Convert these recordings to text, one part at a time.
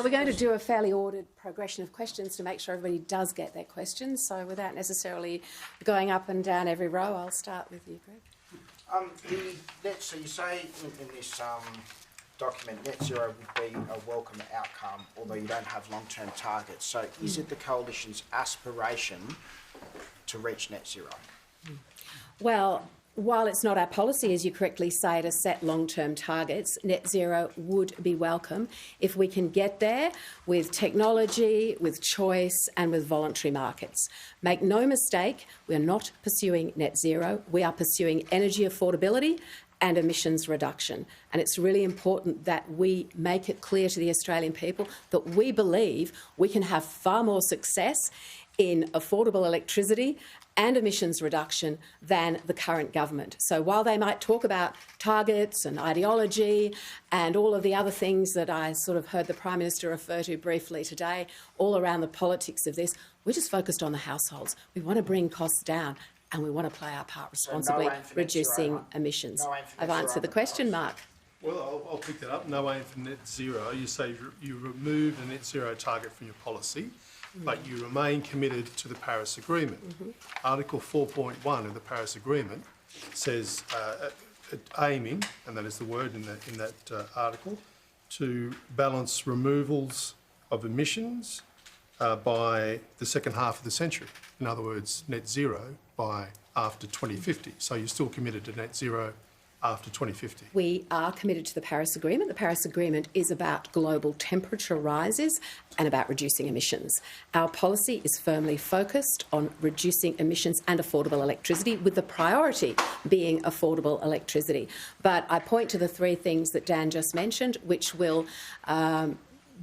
we're going to do a fairly ordered progression of questions to make sure everybody does get their questions. So without necessarily going up and down every row, I'll start with you, Greg. So you say in this document, net zero would be a welcome outcome, although you don't have long-term targets. So is it the Coalition's aspiration to reach net zero? Well, while it's not our policy, as you correctly say, to set long-term targets, net zero would be welcome if we can get there with technology, with choice and with voluntary markets. Make no mistake, we're not pursuing net zero. We are pursuing energy affordability and emissions reduction. And it's really important that we make it clear to the Australian people that we believe we can have far more success in affordable electricity and emissions reduction than the current government. So while they might talk about targets and ideology and all of the other things that I sort of heard the Prime Minister refer to briefly today, all around the politics of this, we're just focused on the households. We want to bring costs down and we want to play our part responsibly, reducing emissions. I've answered the question, Mark. Well, I'll pick that up. No aim for net zero. You say you remove the net zero target from your policy, but you remain committed to the Paris Agreement. Article 4.1 of the Paris Agreement says aiming, and that is the word in that article, to balance removals of emissions by the second half of the century. In other words, net zero by after 2050. So you're still committed to net zero after 2050? We are committed to the Paris Agreement. The Paris Agreement is about global temperature rises and about reducing emissions. Our policy is firmly focused on reducing emissions and affordable electricity, with the priority being affordable electricity. But I point to the three things that Dan just mentioned, which will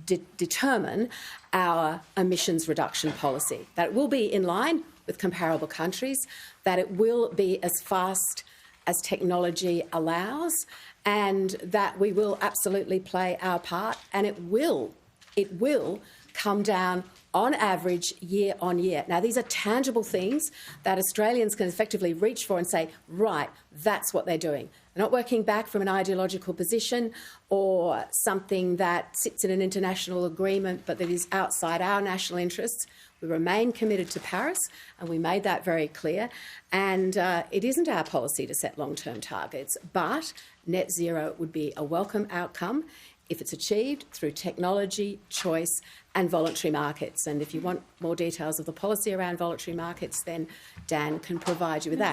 determine our emissions reduction policy. That it will be in line with comparable countries, that it will be as fast as technology allows, and that we will absolutely play our part, and it will come down on average year on year. Now, these are tangible things that Australians can effectively reach for and say, right, that's what they're doing. They're not working back from an ideological position or something that sits in an international agreement but that is outside our national interests. We remain committed to Paris, and we made that very clear. And it isn't our policy to set long-term targets, but net zero would be a welcome outcome if it's achieved through technology, choice and voluntary markets. And if you want more details of the policy around voluntary markets, then Dan can provide you with that.